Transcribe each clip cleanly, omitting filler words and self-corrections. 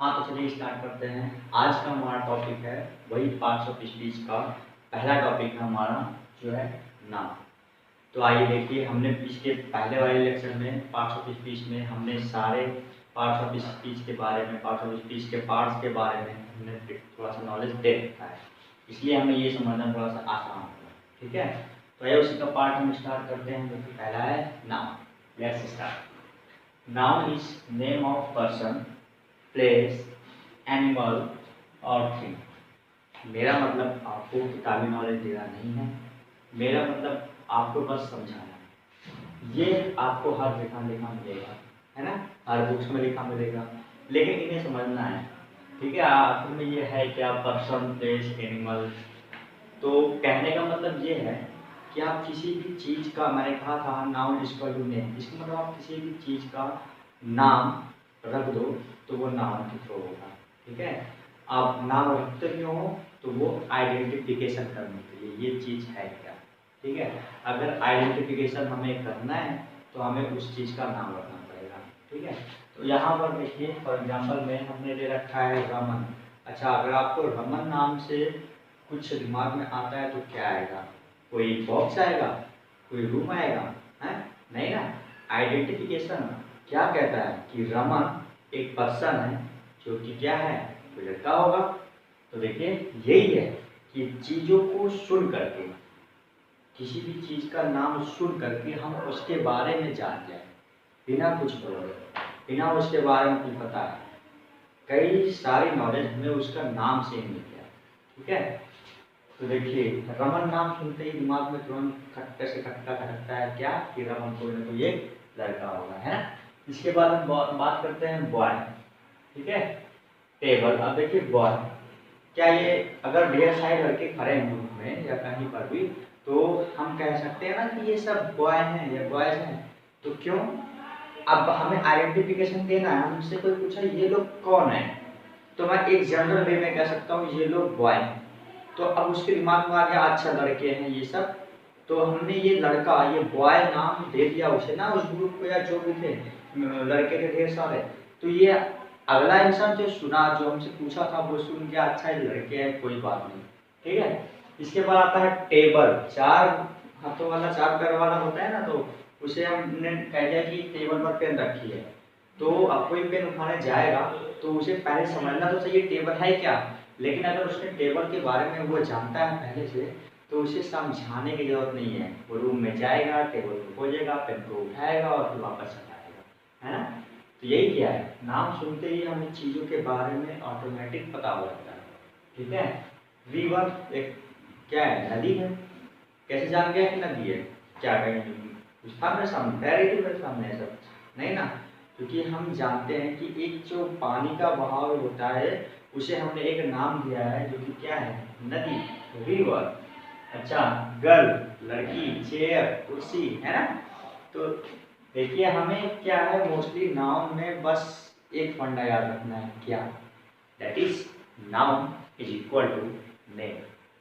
हाँ, तो चलिए स्टार्ट करते हैं। आज का हमारा टॉपिक है वही 520 का पहला टॉपिक है हमारा, जो है नाम। तो आइए देखिए, हमने इसके पहले वाले लेक्चर में 520 में हमने सारे 520 के बारे में, 520 के पार्ट्स के बारे में हमने थोड़ा सा नॉलेज दे रखा है, इसलिए हमें ये समझना थोड़ा सा आसान होगा। ठीक है, तो ये उसी का पार्ट हम स्टार्ट करते हैं, जो कि पहला है नाम। Let's start. नाम इज name of person, place, animal और थिंग। मेरा मतलब आपको किताबी नॉलेज देना नहीं है, मेरा मतलब आपको बस समझाना है। ये आपको हर जगह लिखा मिलेगा, है ना, हर बुक्स में लिखा मिलेगा, लेकिन इन्हें समझना है। ठीक है, आखिर में ये है क्या, पर्सन, प्लेस, एनिमल। तो कहने का मतलब ये है कि आप किसी भी चीज़ का, मैंने कहा था noun is equal to name, इसका मतलब आप किसी भी चीज़ का नाम रख दो तो वो नाम के थ्रू होगा। ठीक है, आप नाम रखते क्यों हो, तो वो आइडेंटिफिकेशन करने के लिए, ये चीज़ है क्या। ठीक है, अगर आइडेंटिफिकेशन हमें करना है तो हमें उस चीज़ का नाम रखना पड़ेगा। ठीक है, तो यहाँ पर देखिए, फॉर एग्जाम्पल में हमने ले रखा है रमन। अच्छा, अगर आपको रमन नाम से कुछ दिमाग में आता है तो क्या आएगा, कोई बॉक्स आएगा, कोई रूम आएगा, है नहीं ना। आइडेंटिफिकेशन क्या कहता है कि रमन एक पर्सन है, जो कि क्या है, कोई लड़का होगा। तो देखिए, यही है कि चीज़ों को सुन करके, किसी भी चीज़ का नाम सुन करके हम उसके बारे में जान जाए, बिना कुछ बोले, बिना उसके बारे में कुछ बताए। कई सारी नॉलेज हमें उसका नाम से ही मिल गया। ठीक है, तो देखिए, रमन नाम सुनते ही दिमाग में तुरंत खटके से खटका खटकता है क्या, कि रमन कोई ना कोई एक लड़का होगा, है ना। इसके बाद हम बात करते हैं बॉय। ठीक है, टेबल। अब देखिए बॉय, क्या ये अगर ढेर सारे लड़के खड़े हैं ग्रुप में या कहीं पर भी, तो हम कह सकते हैं ना कि ये सब बॉय हैं या बॉयज हैं। तो क्यों, अब हमें आइडेंटिफिकेशन देना है, हमसे कोई पूछा ये लोग कौन है, तो मैं एक जनरल वे में कह सकता हूँ ये लोग बॉय हैं। तो अब उसके दिमाग में आ गया, अच्छा लड़के हैं ये सब, तो हमने ये लड़का, ये बॉय नाम दे दिया उसे ना, उस ग्रुप को, या जो भी थे लड़के थे ढेर सारे। तो ये अगला इंसान जो सुना, जो हमसे पूछा था, वो सुन के अच्छा ये लड़के हैं, कोई बात नहीं। ठीक है, इसके बाद आता है टेबल। चार हाथों वाला, चार पैर वाला होता है ना, तो उसे हमने कह दिया कि टेबल पर पेन रखी है। तो अब कोई पेन उठाने जाएगा तो उसे पहले समझना तो चाहिए टेबल है क्या, लेकिन अगर उसने टेबल के बारे में वो जानता है पहले से, तो उसे समझाने की जरूरत नहीं है। वो रूम में जाएगा, टेबल को खोजेगा, पेन को उठाएगा और फिर वापस चला आएगा, है ना। तो यही क्या है, नाम सुनते ही हमें चीज़ों के बारे में ऑटोमेटिक पता हो जाता है। ठीक है, रिवर एक क्या है, नदी है। कैसे जान गया कि नदी है, क्या कहें, कुछ था मेरे सामने, तैर रही थी मेरे सामने, सब नहीं ना। क्योंकि हम जानते हैं कि एक जो पानी का बहाव होता है, उसे हमने एक नाम दिया है, जो कि क्या है, नदी, रिवर। अच्छा, गर्ल लड़की, चेयर कुर्सी, है ना। तो देखिए, हमें क्या है, मोस्टली नाउन में बस एक फंडा याद रखना है, क्या, that is noun is equal to name,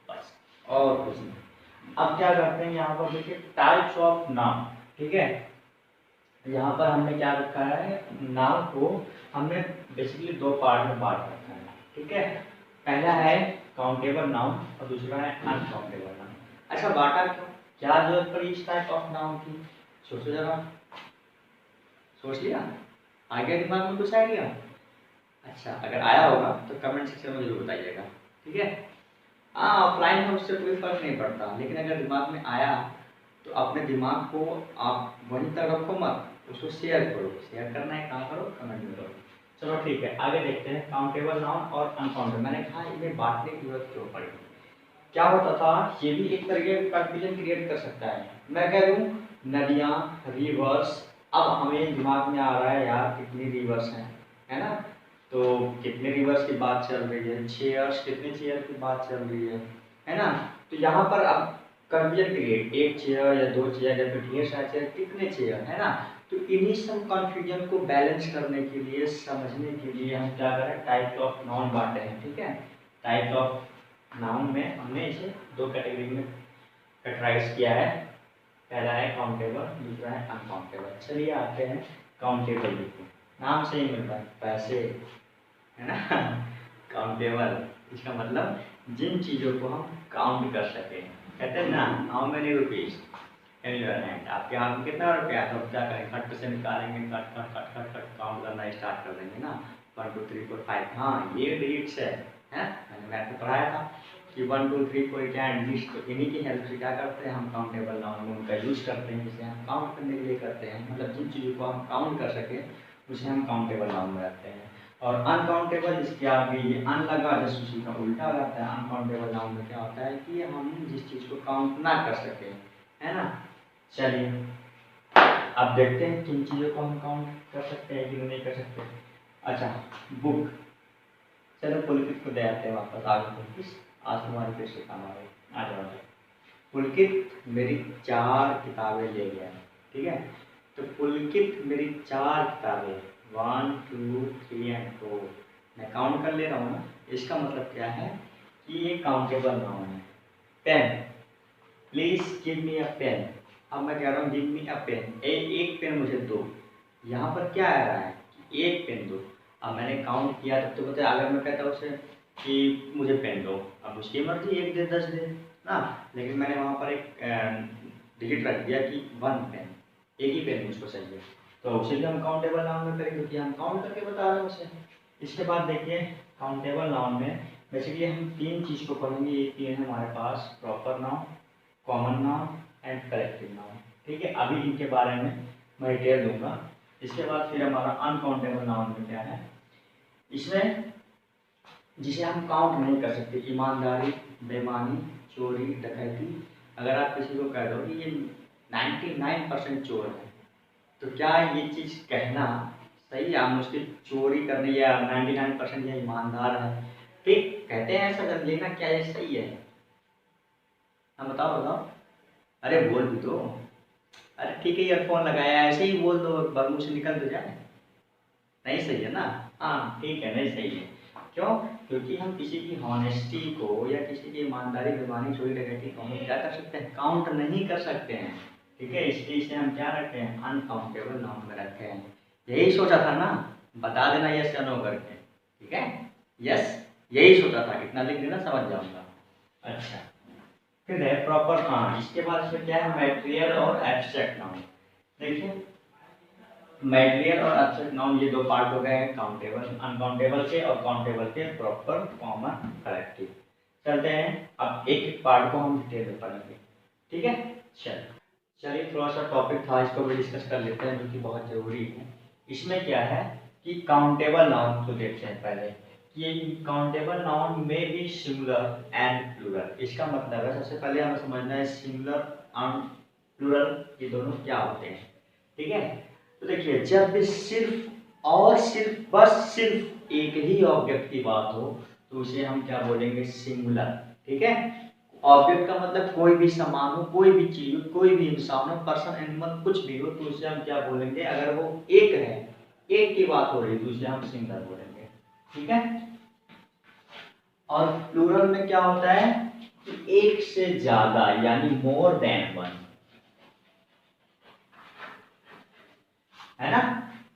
बस, और कुछ नहीं। अब क्या करते हैं, यहाँ पर देखिए टाइप्स ऑफ नाउन। ठीक है, यहाँ पर हमने क्या रखा है, नाउन को हमने बेसिकली दो पार्ट में बांट रखा है। ठीक है, पहला है काउंटेबल नाउन और दूसरा है अनकाउंटेबल नाउन। अच्छा, बांटा क्यों, क्या जरूरत पड़ी इस टाइप ऑफ नाउन की, सोचो जरा, सोच लिया, आ गया दिमाग में कुछ आइडिया। अच्छा, अगर आया होगा तो कमेंट सेक्शन में जरूर बताइएगा। ठीक है, हाँ, ऑफलाइन में उससे कोई फर्क नहीं पड़ता, लेकिन अगर दिमाग में आया तो अपने दिमाग को आप वहीं तक रखो मत, उसको शेयर करो। शेयर करना है, कहाँ करो, कमेंट में करो। चलो ठीक है, आगे देखते हैं काउंटेबल नाउन और अनकाउंटेबल। मैंने कहा इन्हें बांटने की जरूरत क्यों पड़ी, क्या होता था, ये भी एक तरीके का कंफ्यूजन क्रिएट कर सकता है। मैं कह दूँ नदियाँ, रिवर्स, अब हमें दिमाग में आ रहा है यार कितनी रिवर्स हैं, है ना। तो कितने रिवर्स की बात चल रही है, चेयर्स, कितने चेयर की बात चल रही है ना। तो यहाँ पर अब कंफ्यूजन क्रिएट, एक चेयर या दो चेयर या फिर ढेर सारे चेयर, कितने चेयर, है ना। तो इन्हीं सब कंफ्यूजन को बैलेंस करने के लिए, समझने के लिए हम क्या करें, टाइप्स ऑफ नाउन बांटे हैं। ठीक है, टाइप्स ऑफ नाउन में हमने इसे दो कैटेगरी में कैटेगराइज किया है। पहला है काउंटेबल, दूसरा है अनकाउंटेबल। चलिए आते हैं काउंटेबल को, नाम से ही मिल रहा है, पैसे, है ना। काउंटेबल इसका मतलब जिन चीज़ों को हम काउंट कर सकें। कहते हैं ना how many rupees in your hand, आपके हाथ में कितना रुपया, तो क्या करें, खट से निकालेंगे, cut cut cut cut cut count करना स्टार्ट कर देंगे ना। 1 2 3 4 5, हाँ ये डिजिट्स है, मैंने मैथ में पढ़ाया था कि 1 2 3 4 क्या डिजिट्स, तो इन्हीं की हेल्प से क्या करते हैं हम काउंटेबल नाउन में उनका यूज करते हैं, जिसे हम काउंट करने के लिए करते हैं। मतलब जिन चीज़ों को हम काउंट कर सकें उसे हम काउंटेबल नाउन में रखते हैं। और अनकाउंटेबल इसके आगे ये अन लगा जैसे उसी का उल्टा हो जाता है। अनकाउंटेबल नाउन में क्या होता है कि हम जिस चीज़ को काउंट ना कर सकें, है ना। चलिए अब देखते हैं किन चीज़ों को हम काउंट कर सकते हैं कि नहीं कर सकते। अच्छा बुक, चलो पुलकित को दे आते हैं वापस आगे। पुलकित आज तुम्हारी फिर से काम आ गई, आ जाओ। पुलकित मेरी 4 किताबें ले गया, ठीक है। तो पुलकित मेरी 4 किताबें 1 2 3 एंड 4 मैं काउंट कर ले रहा हूँ ना। इसका मतलब क्या है कि ये काउंटेबल नाउन है। Pen, please give me a pen, अब मैं कह रहा हूँ गिव मी अ पेन, एक पेन मुझे दो। यहाँ पर क्या आ रहा है कि एक पेन दो। अब मैंने काउंट किया तब तो पता है, अगर मैं कहता हूँ उसे कि मुझे पेन दो, अब उसकी मर्जी 1 दे 10 दे ना, लेकिन मैंने वहाँ पर एक डिजिट रख दिया कि 1 पेन, एक ही पेन मुझको चाहिए, तो उसे भी हम काउंटेबल नाउन में करेंगे क्योंकि हम काउंट करके बता रहे हैं उसे। इसके बाद देखिए काउंटेबल नाउन में बेसिकली हम 3 चीज़ को पढ़ेंगे। ये 3 है हमारे पास, proper noun, common noun and collective noun, ठीक है। अभी इनके बारे में मैं डिटेल दूंगा। इसके बाद फिर हमारा अनकाउंटेबल नाउन में क्या है, इसमें जिसे हम काउंट नहीं कर सकते, ईमानदारी, बेईमानी, चोरी, डकैती। अगर आप किसी को कह दो कि ये 99% चोर है, तो क्या ये चीज़ कहना सही है? आप मुझसे चोरी करने या 99% या ईमानदार है, ठीक कहते हैं ऐसा कर लेना, क्या ये सही है? हाँ बताओ बताओ, अरे बोल भी दो। अरे ठीक है ईयरफोन लगाया ऐसे ही बोल दो, मुंह से निकल तो जाए। नहीं सही है ना, हाँ ठीक है नहीं सही है। क्यों? क्योंकि हम किसी की हॉनेस्टी को या किसी की ईमानदारी, बेईमानी, चोरी डकैती को हम क्या कर सकते हैं, काउंट नहीं कर सकते हैं, ठीक है। इसलिए इसे हम क्या रखते हैं, अनकाउंटेबल नाउन में रखते हैं। यही सोचा था ना, बता देना यस या नो करके, ठीक है। यस यही सोचा था, कितना लिख देना समझ जाऊंगा। अच्छा फिर है प्रॉपर, हाँ इसके बाद इसमें क्या है, मैटेरियल और एब्स्ट्रैक्ट नाउन। देखिए मैटेरियल और एब्स्ट्रैक्ट नाउन ये 2 पार्ट हो गए हैं काउंटेबल अनकाउंटेबल के, और काउंटेबल के प्रॉपर, कॉमन, कलेक्टिव। चलते हैं अब एक एक पार्ट को हम डिटेल में पढ़ेंगे, ठीक है। चलिए थोड़ा सा टॉपिक था, इसको भी डिस्कस कर लेते हैं जो कि बहुत जरूरी है। इसमें क्या है कि काउंटेबल नाउन को देखते हैं पहले कि ये काउंटेबल नाउन में भी सिंगुलर एंड प्लूरल। इसका मतलब है सबसे पहले हमें समझना है सिंगुलर एंड प्लूरल ये दोनों क्या होते हैं, ठीक है। तो देखिए जब भी सिर्फ और सिर्फ बस सिर्फ एक ही ऑब्जेक्ट की बात हो तो उसे हम क्या बोलेंगे, सिंगुलर, ठीक है। ऑब्जेक्ट का मतलब कोई भी सामान हो, कोई भी चीज हो, कोई भी इंसान हो, पर्सन, एनिमल, कुछ भी हो, तो उसे हम क्या बोलेंगे, अगर वो एक है, एक की बात हो रही है तो उसे हम सिंगुलर बोलेंगे, ठीक है। और प्लूरल में क्या होता है कि एक से ज्यादा यानी मोर देन वन, है ना।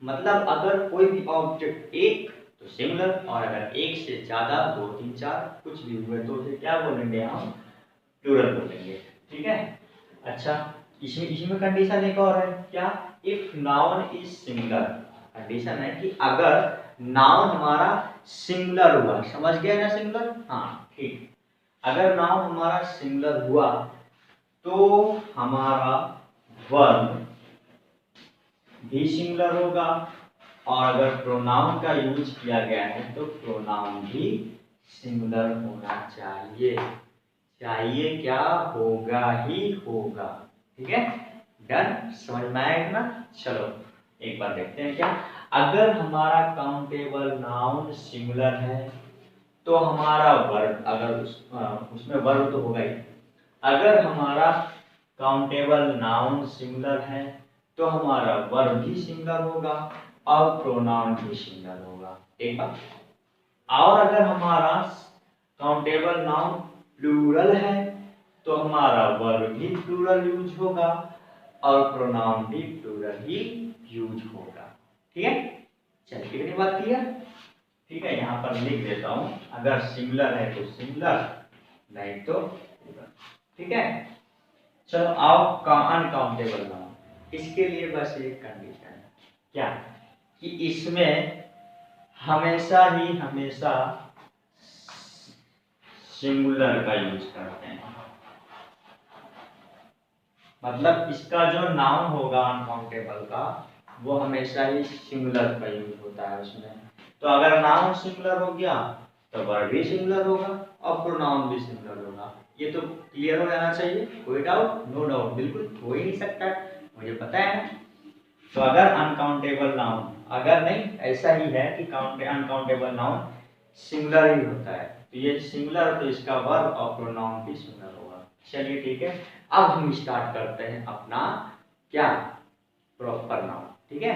मतलब अगर कोई भी ऑब्जेक्ट एक तो सिंगुलर, और अगर एक से ज्यादा 2 3 4 कुछ भी हुए तो उसे क्या बोलेंगे, हम प्लूरल बोलेंगे, ठीक है। अच्छा इसमें कंडीशन एक और है, क्या, if noun is singular. Condition है कि अगर नाउन हमारा सिंगुलर हुआ, समझ गए ना सिंगुलर, हाँ ठीक। अगर नाउन हमारा सिंगुलर हुआ तो हमारा वर्ब भी सिंगुलर होगा, और अगर प्रोनाउन का यूज किया गया है तो प्रोनाउन भी सिंगुलर होना चाहिए, चाहिए क्या, होगा ही होगा, ठीक है। डन, समझ में आएगा ना। चलो एक बार देखते हैं क्या, अगर हमारा काउंटेबल नाउन सिंगुलर है तो हमारा वर्ब, अगर उसमें वर्ब तो होगा ही, अगर हमारा काउंटेबल नाउन सिंगुलर है तो हमारा वर्ब भी सिंगुलर होगा और प्रोनाउन भी सिंगुलर होगा, एक बात। और अगर हमारा काउंटेबल नाउन प्लूरल है तो हमारा वर्ब भी प्लूरल यूज होगा और प्रोनाउन भी प्लूरल ही यूज होगा, ठीक है। चलिए कितनी बात क्लियर। ठीक है, यहाँ पर लिख देता हूँ, अगर सिंगुलर है तो सिंगुलर, नहीं तो प्लूरल। ठीक है, चलो आओ अनकाउंटेबल नाउन। इसके लिए बस एक कंडीशन है, क्या कि इसमें हमेशा ही हमेशा सिंगुलर का यूज करते हैं। मतलब इसका जो नाउन होगा अनकाउंटेबल का, वो हमेशा ही सिंगुलर का यूज होता है उसमें। तो अगर नाउन सिंगुलर हो गया तो वर्ब भी सिंगुलर होगा और प्रोनाउन भी सिंगुलर होगा। ये तो क्लियर हो जाना चाहिए, कोई डाउट? नो डाउट, बिल्कुल हो ही नहीं सकता, मुझे पता है। तो अगर अनकाउंटेबल नाउन, अगर नहीं ऐसा ही है कि अनकाउंटेबल नाउन सिंगुलर ही होता है, तो ये सिंगुलर तो इसका वर्ब और प्रोनाउन भी सिंगुलर होगा। चलिए ठीक है, अब हम स्टार्ट करते हैं अपना क्या, प्रॉपर नाउन। ठीक है,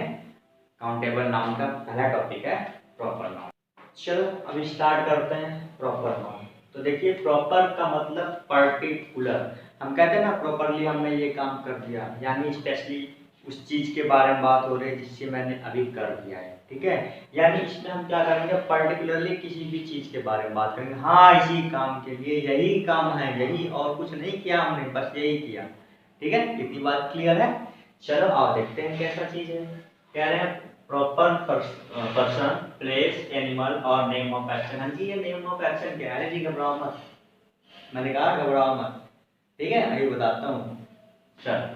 काउंटेबल नाउन का पहला टॉपिक है प्रॉपर नाउन। चलो अब स्टार्ट करते हैं प्रॉपर नाउन। तो देखिए, प्रॉपर का मतलब पर्टिकुलर। हम कहते हैं ना प्रॉपरली हमने ये काम कर दिया, यानी स्पेशली उस चीज के बारे में बात हो रही है जिससे मैंने अभी कर दिया है। ठीक है, यानी इसमें हम क्या करेंगे, पर्टिकुलरली किसी भी चीज के बारे में बात करेंगे। हाँ, इसी काम के लिए यही काम है, यही, और कुछ नहीं किया हमने, बस यही किया। ठीक है, इतनी बात क्लियर है। चलो आओ देखते हैं कैसा चीज है। कह रहे हैं प्रॉपर पर्सन, प्लेस, एनिमल और नेम ऑफ एक्शन। हाँ जी, ये नेम ऑफ एक्शन क्या है जी, घबराओ मत, मैंने कहा घबराओ मत। ठीक है, अभी बताता हूँ। चल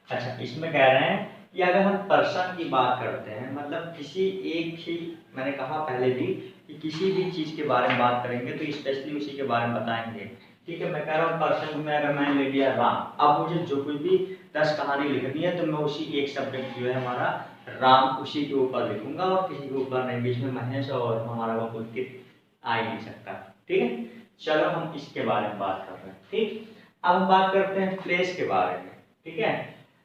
अच्छा, इसमें कह रहे हैं कि अगर हम पर्सन की बात करते हैं, मतलब किसी एक ही, मैंने कहा पहले भी कि किसी भी चीज के बारे में बात करेंगे तो स्पेशली उसी के बारे में बताएंगे। ठीक है, मैं कह रहा हूँ पर्सन में अगर मैंने ले लिया राम, अब मुझे जो कोई भी 10 कहानी लिखनी है तो मैं उसी एक सब्जेक्ट जो है हमारा राम, उसी के ऊपर लिखूंगा और किसी के ऊपर नहीं। बीच में महेश और हमारा वो कोई आ ही नहीं सकता। ठीक है, चलो हम इसके बारे में बात कर रहे हैं। ठीक, अब हम बात करते हैं प्लेस के बारे में। ठीक है,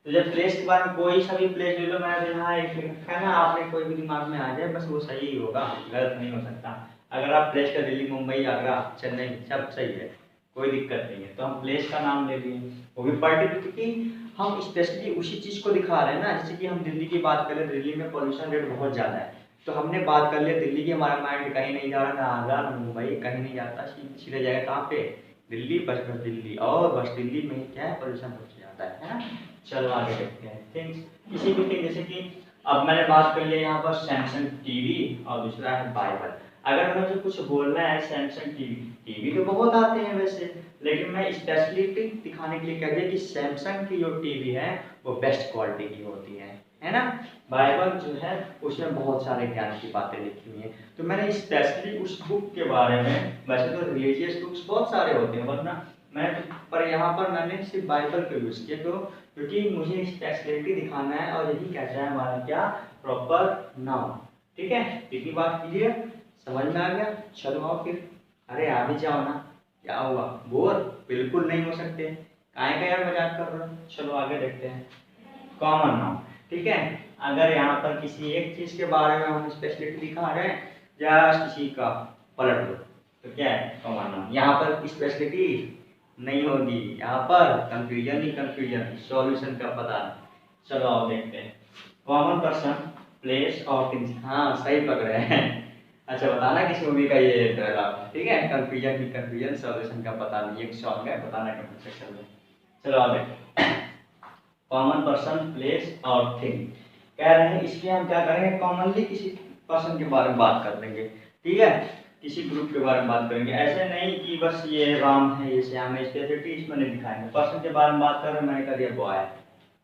तो जब प्लेस के बारे में कोई सा भी प्लेस ले लो, मैंने यहाँ एक लिखा है ना, आपने कोई भी दिमाग में आ जाए बस वो सही ही होगा, गलत नहीं हो सकता। अगर आप प्लेस का दिल्ली, मुंबई, आगरा, चेन्नई, सब सही है, कोई दिक्कत नहीं है। तो हम प्लेस का नाम ले लिए, वो भी पर्टिकुलर, क्योंकि हम स्पेशली उसी चीज को दिखा रहे हैं ना। जैसे कि हम दिल्ली की बात करें, दिल्ली में पॉल्यूशन रेट बहुत ज्यादा है, तो हमने बात कर लिया दिल्ली की, हमारा माइंड कहीं नहीं जा रहा, ना आगरा ना मुंबई, कहीं नहीं जाता, सीधे जाएगा कहाँ पे, दिल्ली, बस बस दिल्ली, और बस दिल्ली में क्या है, पॉल्यूशन बहुत ज्यादा है ना। चलो आगे देखते हैं थिंग्स, किसी भी थिंग, जैसे कि अब मैंने बात कर लिया यहाँ पर सैमसंग टीवी और दूसरा है बाइबल। अगर मुझे कुछ बोलना है सैमसंग टीवी, टीवी तो बहुत आते हैं वैसे, लेकिन मैं स्पेशलिटी दिखाने के लिए कह दिया कि सैमसंग की जो टीवी है वो बेस्ट क्वालिटी की होती है ना। बाइबल जो है उसमें बहुत सारे ज्ञान की बातें लिखी हुई हैं, तो मैंने स्पेशली उस बुक के बारे में, वैसे तो रिलीजियस बुक्स बहुत सारे होते हैं वरना मैंने, पर यहाँ पर मैंने सिर्फ बाइबल को यूज किया, तो क्योंकि मुझे स्पेशलिटी दिखाना है और यही कहता है हमारा क्या, प्रॉपर नाउन। ठीक है, इतनी बात कीजिए, समझ में आ गया। चलो आओ फिर, अरे आ भी जाओ ना, क्या हुआ, बोर बिल्कुल नहीं हो सकते, काहे का यार मजाक कर रहे हो। चलो आगे देखते हैं कॉमन नाउन। ठीक है, अगर यहाँ पर किसी एक चीज के बारे में हम स्पेशलिटी दिखा रहे हैं या किसी का पलट दो, तो क्या है कॉमन नाउन, यहाँ पर स्पेशलिटी नहीं होगी, यहाँ पर कंफ्यूजन ही कंफ्यूजन, सॉल्यूशन का पता नहीं। चलो आओ देखते हैं कॉमन पर्सन, प्लेस और थिंग्स। हाँ सही पकड़े हैं। अच्छा बताना किस मूवी का ये डायलॉग, ठीक है, कंफ्यूजन ही कंफ्यूजन, सॉल्यूशन का पता नहीं, एक सॉन्ग है, बताना कमेंट सेक्शन में। चलो आओ देखते कॉमन पर्सन, प्लेस और थिंग। कह रहे हैं इसमें हम क्या करेंगे, कॉमनली किसी पर्सन के बारे में बात कर देंगे। ठीक है, किसी ग्रुप के बारे में बात करेंगे, ऐसे नहीं कि बस ये राम है, ये श्याम है, स्पेशलिटी इसमें नहीं दिखाएंगे। पर्सन के बारे में बात कर रहे हैं, मैंने कह दिया बॉय,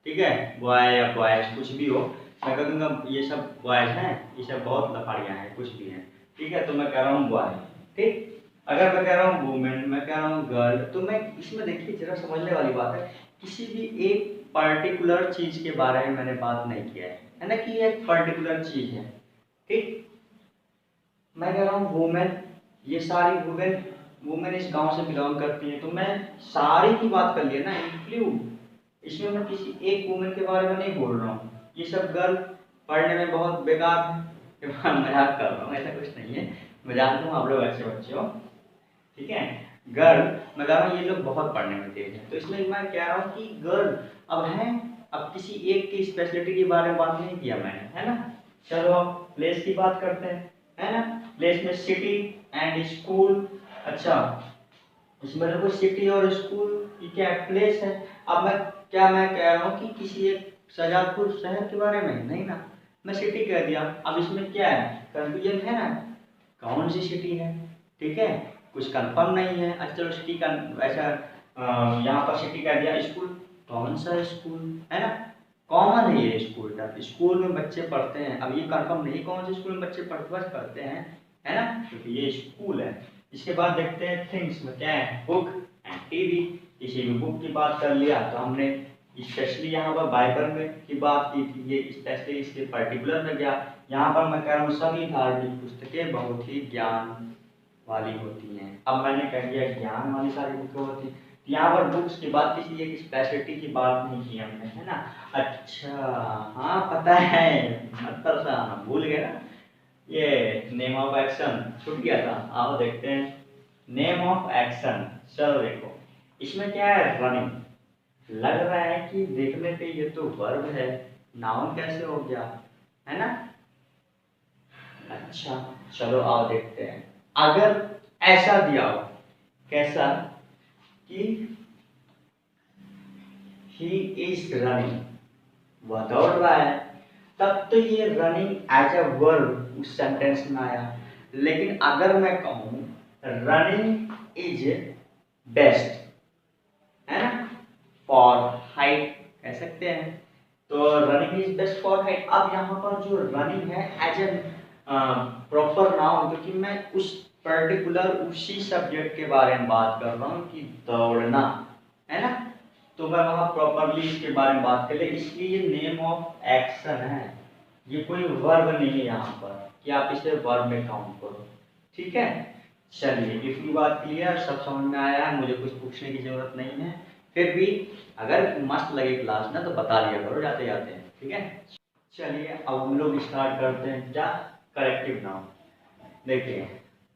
ठीक है, बॉय या बॉयज कुछ भी हो, मैं कह दूंगा ये सब बॉयज हैं, ये सब बहुत लफाड़ियाँ हैं, कुछ भी हैं। ठीक है, तो मैं कह रहा हूँ बॉय। ठीक, अगर मैं कह रहा हूँ वुमेन, मैं कह रहा हूँ गर्ल, तो मैं इसमें देखिए जरा समझने वाली बात है, किसी भी एक पर्टिकुलर चीज के बारे में मैंने बात नहीं किया है ना, कि ये एक पर्टिकुलर चीज है। ठीक, मैं कह रहा हूँ वुमेन, ये सारी वुमेन, वुमेन इस गांव से बिलोंग करती है, तो मैं सारी की बात कर लिया ना, इंक्लूड, इसमें मैं किसी एक वुमेन के बारे में नहीं बोल रहा हूँ। ये सब गर्ल पढ़ने में बहुत बेकार है, मजाक कर रहा हूँ, ऐसा कुछ नहीं है, मैं जानता हूँ आप लोग अच्छे बच्चे हो। ठीक है, गर्ल, मैं कह रहा हूँ ये लोग बहुत पढ़ने में तेज है, तो इसलिए मैं कह रहा हूँ कि गर्ल अब है, अब किसी एक की स्पेशलिटी के बारे में बात नहीं किया मैंने, है ना। चलो अब प्लेस की बात करते हैं, है ना। प्लेस में सिटी एंड स्कूल। अच्छा, इसमें देखो सिटी और स्कूल की क्या प्लेस है। अब मैं कह रहा हूँ कि किसी एक शाजापुर शहर के बारे में नहीं ना, मैं सिटी कह दिया। अब इसमें क्या है, कंफ्यूजन है ना, कौन सी सिटी है, ठीक है, कुछ कंफर्म नहीं है। अच्छा चलो सिटी का ऐसा यहाँ पर सिटी कह दिया। स्कूल, कौन सा स्कूल है ना, कॉमन है ये स्कूल का, स्कूल में बच्चे पढ़ते हैं। अब ये कंफर्म नहीं कौन से स्कूल में बच्चे पढ़ते हैं, है ना, क्योंकि ये स्कूल है। इसके बाद देखते हैं थिंग्स में क्या है, बुक एंड टीवी। किसी भी बुक की बात कर लिया तो हमने स्पेशली यहाँ पर बाइबल में की बात की थी, ये स्पेशली इसके पर्टिकुलर में गया। यहाँ पर मैं कह रहा हूँ सभी धार्मिक पुस्तकें बहुत ही ज्ञान वाली होती हैं। अब मैंने कह दिया ज्ञान वाली सारी बुकें होती हैं, यहाँ पर बुक्स की बात किसी एक स्पेशलिटी की बात नहीं की हमने, है ना। अच्छा हाँ पता है, मतलब सा भूल गए ना, ये नेम ऑफ एक्शन छूट गया था। आओ देखते हैं नेम ऑफ एक्शन। चलो देखो इसमें क्या है, रनिंग। लग रहा है कि देखने पे ये तो वर्ब है, नाउन कैसे हो गया, है ना। अच्छा चलो आओ देखते हैं, अगर ऐसा दिया हो, कैसा कि ही इज रनिंग, वह दौड़ रहा है, तब तो ये रनिंग एज अ वर्ब उस सेंटेंस में आया। लेकिन अगर मैं कहूं रनिंग इज बेस्ट, है ना, फॉर हाइट कह सकते हैं, तो running is best for height. अब यहाँ पर जो रनिंग है एज ए प्रॉपर नाउन, क्योंकि मैं उस पर्टिकुलर उसी सब्जेक्ट के बारे में बात कर रहा हूँ कि दौड़ना, है ना, तो मैं वहाँ प्रॉपरली इसके बारे में बात कर ले, इसलिए ये नेम ऑफ एक्शन है, ये कोई वर्ब नहीं है यहाँ पर कि आप इसे वर्ब में काउंट करो, ठीक है। चलिए इतनी बात क्लियर, सब समझ में आया है, मुझे कुछ पूछने की जरूरत नहीं है। फिर भी अगर मस्त लगे क्लास ना तो बता दिया करो जाते जाते, ठीक है। चलिए अब हम लोग स्टार्ट करते हैं क्या, करेक्टिव नाउन। देखिए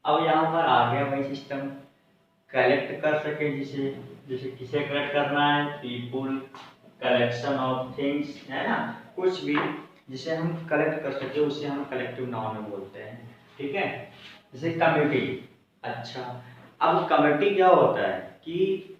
अब यहाँ पर आ गया वही सिस्टम, कलेक्ट कर सके जिसे, जैसे किसे कलेक्ट करना है, पीपुल, कलेक्शन ऑफ थिंग्स, है ना, कुछ भी जिसे हम कलेक्ट कर सके उसे हम कलेक्टिव नाउन में बोलते हैं, ठीक है। जैसे कम्युनिटी। अच्छा अब कम्युनिटी क्या होता है कि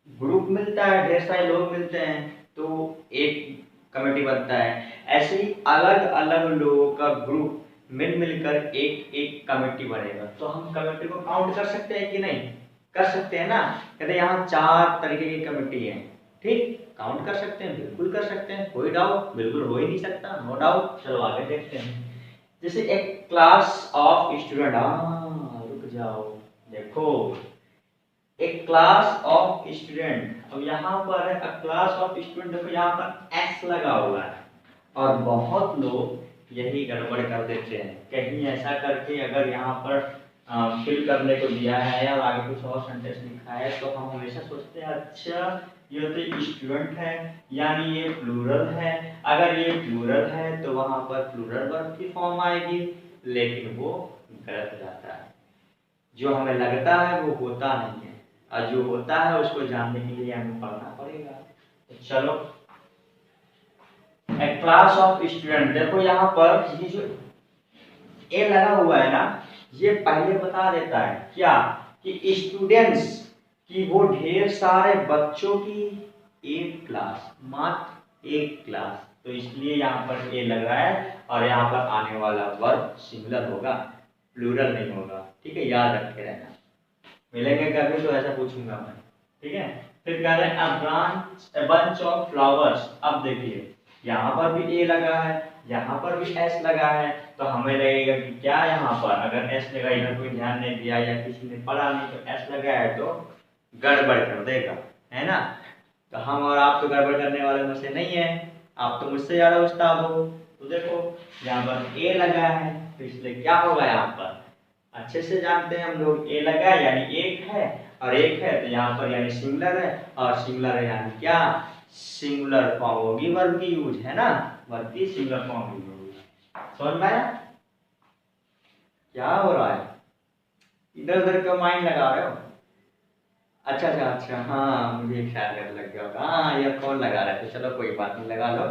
ग्रुप मिलता है, ढेर सारे लोग मिलते हैं तो एक कमेटी बनता है। ऐसे ही अलग अलग लोगों का ग्रुप मिलकर एक एक कमेटी बनेगा, तो हम कमेटी को काउंट कर सकते हैं कि नहीं, कर सकते हैं ना। कहते हैं यहाँ 4 तरीके की कमेटी है, ठीक, काउंट कर सकते हैं, बिल्कुल कर सकते हैं, कोई डाउट बिल्कुल हो ही नहीं सकता, नो डाउट। चलो आगे देखते हैं, जैसे एक क्लास ऑफ स्टूडेंट, रुक जाओ, देखो एक क्लास ऑफ स्टूडेंट, अब यहाँ पर है क्लास ऑफ स्टूडेंट, देखो यहाँ पर एस लगा हुआ है, और बहुत लोग यही गड़बड़ कर देते हैं, कहीं ऐसा करके अगर यहाँ पर फिल करने को दिया है या आगे कुछ और सेंटेंस लिखा है तो हम हमेशा सोचते हैं अच्छा ये तो स्टूडेंट है यानी ये प्लूरल है, अगर ये प्लूरल है तो वहाँ पर प्लूरल वर्ब की फॉर्म आएगी, लेकिन वो गलत जाता है। जो हमें लगता है वो होता नहीं है, और जो होता है उसको जानने के लिए हमें पढ़ना पड़ेगा। तो चलो एक क्लास ऑफ स्टूडेंट, देखो यहाँ पर ये जो ए लगा हुआ है ना, ये पहले बता देता है क्या कि स्टूडेंट्स की वो ढेर सारे बच्चों की एक क्लास, मात्र एक क्लास, तो इसलिए यहाँ पर ए लग रहा है और यहाँ पर आने वाला वर्ब सिंगुलर होगा, प्लूरल नहीं होगा, ठीक है, याद रखे रहना। मिलेंगे कभी तो ऐसा पूछूंगा मैं, ठीक है। फिर कह रहे हैं अ बंच ऑफ फ्लावर्स। अब देखिए यहाँ पर भी ए लगा है, यहाँ पर भी एस लगा है, तो हमें लगेगा कि क्या यहाँ पर अगर एस लगा, इधर कोई ध्यान नहीं दिया या किसी ने पढ़ा नहीं तो एस लगा है तो गड़बड़ कर देगा, है ना। तो हम और आप तो गड़बड़ करने वाले में से नहीं है, आप तो मुझसे ज़्यादा उस्ताद हो। तो देखो यहाँ पर ए लगा है तो इसलिए क्या होगा, यहाँ पर अच्छे से जानते हैं हम लोग, ए लगा यानी एक है और एक है तो यहाँ पर यानी सिंगुलर है, और सिंगुलर है यानी क्या, सिंगुलर फॉर्म होगी वर्ब की यूज, है ना, वर्ब की सिंगुलर फॉर्म यूज होगी। समझ में आया क्या हो रहा है, इधर उधर क्यों माइंड लगा रहे हो। अच्छा अच्छा अच्छा, हाँ मुझे ख्याल कर लग गया होगा, हाँ ईयरफोन लगा रहे थे, चलो कोई बात नहीं, लगा लो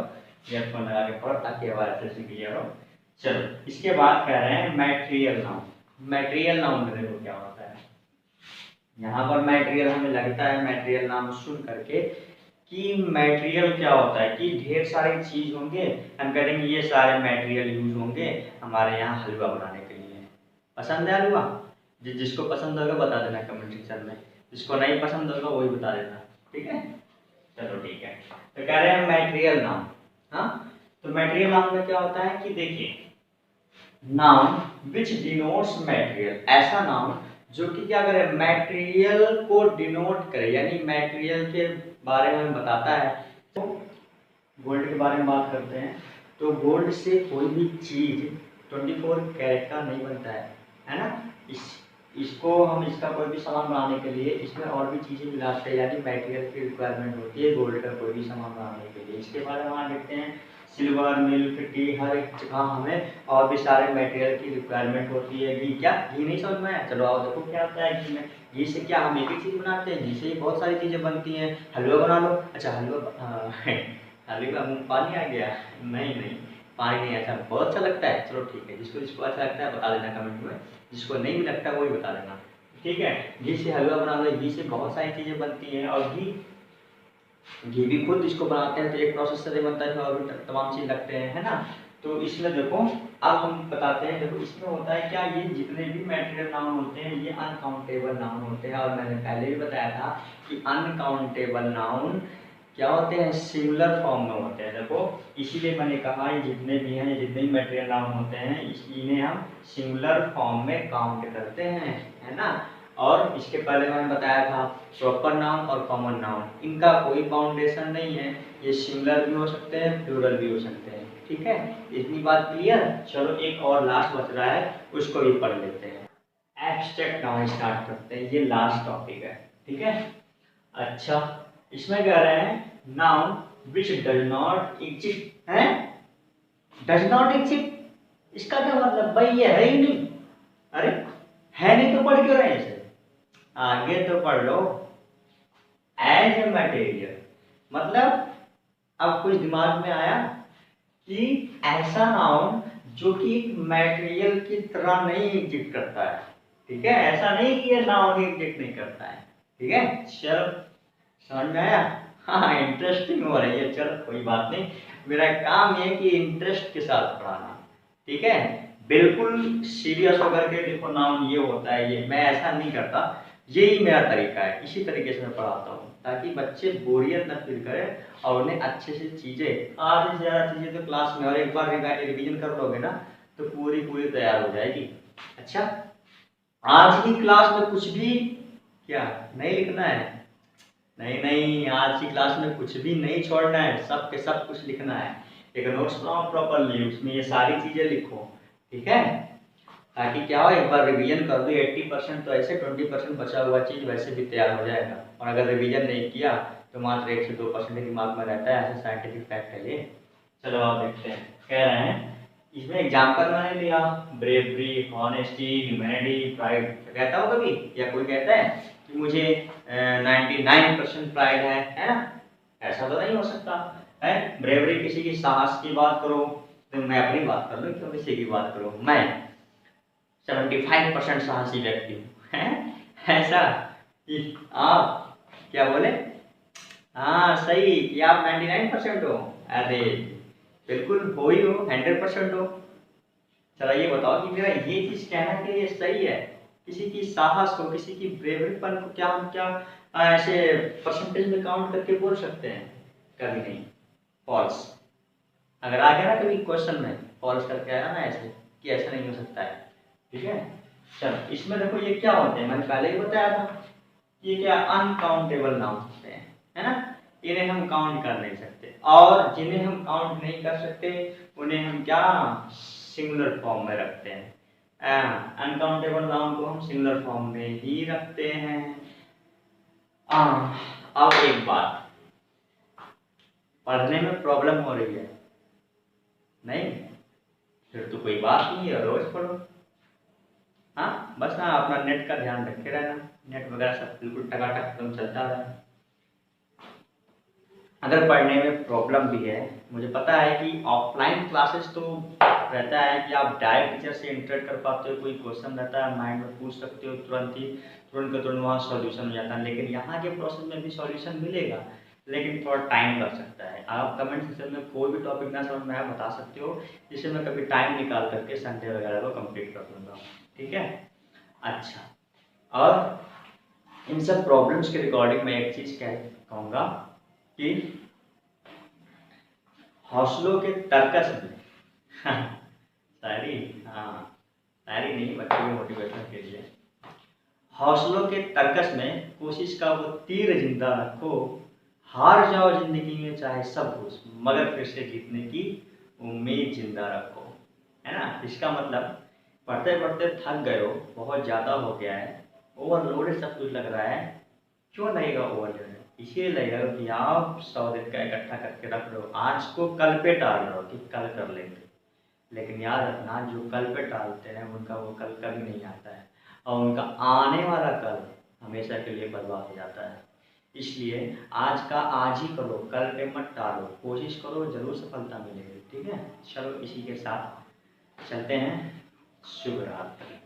ईयरफोन लगा के पढ़ो ताकि आवाज अच्छे से क्लियर हो। चलो इसके बाद कह रहे हैं मैटेरियल नाउन। मटेरियल नाउन में देखो क्या होता है। यहाँ पर मटेरियल हमें लगता है मटेरियल नाम सुन करके कि मटेरियल क्या होता है कि ढेर सारे चीज होंगे, हम करेंगे ये सारे मटेरियल यूज होंगे हमारे यहाँ हलवा बनाने के लिए। पसंद है हलवा? जिसको पसंद होगा बता देना कमेंट सेक्शन में, जिसको नहीं पसंद होगा वही बता देना, ठीक है। चलो ठीक है, तो कह रहे हैं मटेरियल नाउन। हाँ, तो मटेरियल नाउन में क्या होता है कि देखिए, नाउन विच डिनोट्स मटेरियल, ऐसा नाउन जो कि क्या करे, मटेरियल को डिनोट करे, यानी मटेरियल के बारे में बताता है। तो गोल्ड के बारे में बात करते हैं, तो गोल्ड से कोई भी चीज 24 कैरेट का नहीं बनता है ना। इसको हम इसका कोई भी सामान बनाने के लिए इसमें और भी चीजें मिलाते हैं, यानी मटेरियल की रिक्वायरमेंट होती है गोल्ड का कोई भी सामान बनाने के लिए। इसके बाद हम देखते हैं सिल्वर, मिल्क, टी, हर एक जगह हमें और भी सारे मटेरियल की रिक्वायरमेंट होती है। घी, क्या घी नहीं समझ में आया? चलो आओ देखो क्या होता है घी में। घी से क्या हम एक ही चीज़ बनाते हैं? घी से ही बहुत सारी चीज़ें बनती हैं। हलवा बना लो, अच्छा हलवा हलवा मुँह पानी आ गया? नहीं नहीं, पानी नहीं अच्छा, बहुत अच्छा लगता है। चलो ठीक है, जिसको जिसको अच्छा लगता है बता देना कमेंट में, जिसको नहीं भी लगता वही बता देना, ठीक है। घी से हलवा बना लो, घी से बहुत सारी चीज़ें बनती हैं। और घी भी खुद इसको बनाते हैं तो एक प्रोसेस से बनता है और भी तमाम चीज़ लगते हैं, है ना। तो इसमें देखो अब हम बताते हैं, देखो इसमें होता है क्या, ये जितने भी मटेरियल नाउन होते हैं ये अनकाउंटेबल नाउन होते हैं। और मैंने पहले भी बताया था कि अनकाउंटेबल नाउन क्या होते हैं, सिंगुलर फॉर्म में होते हैं। देखो इसीलिए मैंने कहा ये जितने भी हैं, ये जितने भी मटेरियल नाउन होते हैं इन्हें हम सिंगुलर फॉर्म में काउंट करते हैं, है ना। और इसके पहले मैंने बताया था प्रॉपर नाउन और कॉमन नाउन, इनका कोई बाउंडेशन नहीं है, ये सिंगुलर भी हो सकते हैं प्लूरल भी हो सकते हैं, ठीक है। इतनी बात क्लियर। चलो एक और लास्ट बच रहा है, उसको भी पढ़ लेते हैं। एब्स्ट्रैक्ट नाउन स्टार्ट करते हैं, ये लास्ट टॉपिक है, ठीक है। अच्छा, इसमें कह रहे हैं noun which does not exist है, डज नॉट एग्जिस्ट, इसका क्या मतलब भाई, ये है ही नहीं। अरे है नहीं तो पढ़ क्यों रहे हैं इसे, आगे तो पढ़ लो। एज ए मटेरियल मतलब अब कुछ दिमाग में आया कि ऐसा नाउन जो कि एक मटेरियल की तरह नहीं एग्जिस्ट करता है, ठीक है। ऐसा नहीं कि ये नाउन एग्जिस्ट नहीं करता है, ठीक है। चलो समझ में आया? हाँ इंटरेस्टिंग हो रही है, चलो कोई बात नहीं, मेरा काम है कि इंटरेस्ट के साथ पढ़ाना, ठीक है। बिल्कुल सीरियस होकर के देखो नाउन ये होता है, ये मैं ऐसा नहीं करता, यही मेरा तरीका है, इसी तरीके से मैं पढ़ाता हूँ ताकि बच्चे बोरियत न फील करें और उन्हें अच्छे से चीज़ें, आधी से ज़्यादा चीज़ें तो क्लास में और एक बार रिवीजन कर लोगे ना तो पूरी पूरी तैयार हो जाएगी। अच्छा, आज की क्लास में कुछ भी क्या नहीं लिखना है? नहीं नहीं, आज की क्लास में कुछ भी नहीं छोड़ना है, सब के सब कुछ लिखना है। एक नोट्स बनाओ प्रॉपरली, उसमें ये सारी चीज़ें लिखो, ठीक है। ताकि क्या हो, एक बार रिवीजन कर दो 80% तो ऐसे 20% बचा हुआ चीज़ वैसे भी तैयार हो जाएगा। और अगर रिवीजन नहीं किया तो मात्र 1 से 2% दिमाग में रहता है, ऐसा साइंटिफिक फैक्ट है ये। चलो आप देखते हैं, कह रहे हैं इसमें एग्जाम्पल मैंने लिया, ब्रेवरी, हॉनेस्टी, ह्यूमैनिटी, प्राइड। कहता हो कभी, या कोई कहता है कि मुझे 99% प्राइड है ना? ऐसा तो नहीं हो सकता है। ब्रेवरी किसी की साहस की बात करो, तो मैं अपनी बात कर लूँ, क्यों किसी की बात करूँ? मैं 75% साहसी व्यक्ति हूँ, है ऐसा कि आप क्या बोले? हाँ सही कि आप 99% हो। अरे बिल्कुल हो ही हो, 100% हो। चलो ये बताओ कि मेरा ये चीज़ कहना कि ये सही है, किसी की साहस को, किसी की ब्रेवरीपन को क्या हम क्या ऐसे परसेंटेज में काउंट करके बोल सकते हैं? कभी नहीं, फॉल्स। अगर आ गया ना कभी क्वेश्चन में फॉल्स करके आया ना ऐसे कि ऐसा नहीं हो सकता है, ठीक है। चलो इसमें देखो ये क्या होते हैं, मैंने पहले ही बताया था, ये क्या अनकाउंटेबल नाउन होते हैं, है ना। इन्हें हम काउंट कर नहीं सकते, और जिन्हें हम काउंट नहीं कर सकते उन्हें हम क्या सिंगुलर फॉर्म में रखते हैं। अनकाउंटेबल नाउन को हम सिंगुलर फॉर्म में ही रखते हैं। अब एक बात, पढ़ने में प्रॉब्लम हो रही है नहीं, फिर तो कोई बात नहीं है, रोज पढ़ो। हाँ बस ना अपना नेट का ध्यान रखे रहना, नेट वगैरह सब बिल्कुल टकाटक एकदम चलता रहे। अगर पढ़ने में प्रॉब्लम भी है, मुझे पता है कि ऑफलाइन क्लासेस तो रहता है कि आप डायरेक्ट टीचर से इंटरेक्ट कर पाते हो, कोई क्वेश्चन रहता है माइंड में पूछ सकते हो तुरंत ही, तुरंत का तुरंत वहाँ सॉल्यूशन हो जाता है। लेकिन यहाँ के प्रोसेस में भी सॉल्यूशन मिलेगा, लेकिन थोड़ा टाइम लग सकता है। आप कमेंट सेक्शन में कोई भी टॉपिक ना समझ में आया बता सकते हो, जिससे मैं कभी टाइम निकाल करके संडे वगैरह को कंप्लीट कर दूँगा, ठीक है। अच्छा, और इन सब प्रॉब्लम्स के रिकॉर्डिंग मैं एक चीज़ क्या कहूँगा कि हौसलों के तर्कस में शायरी, हाँ शायरी नहीं, बच्चों के मोटिवेशन के लिए। हौसलों के तर्कस में कोशिश का वो तीर जिंदा रखो, हार जाओ जिंदगी में चाहे सब कुछ, मगर फिर से जीतने की उम्मीद जिंदा रखो, है ना। इसका मतलब पढ़ते पढ़ते थक गए हो, बहुत ज़्यादा हो गया है, ओवरलोडेड सब कुछ लग रहा है। क्यों लगेगा ओवरलोडेड? इसलिए लगेगा कि आप 100 दिन का इकट्ठा करके रख रहे हो, आज को कल पे टाल रहे हो कि कल कर लेंगे। लेकिन याद रखना, जो कल पे टालते हैं उनका वो कल कभी नहीं आता है, और उनका आने वाला कल हमेशा के लिए बर्बाद हो जाता है। इसलिए आज का आज ही करो, कल पे मत टालो, कोशिश करो, जरूर सफलता मिलेगी, ठीक है। चलो इसी के साथ चलते हैं, शुभ रात्रि।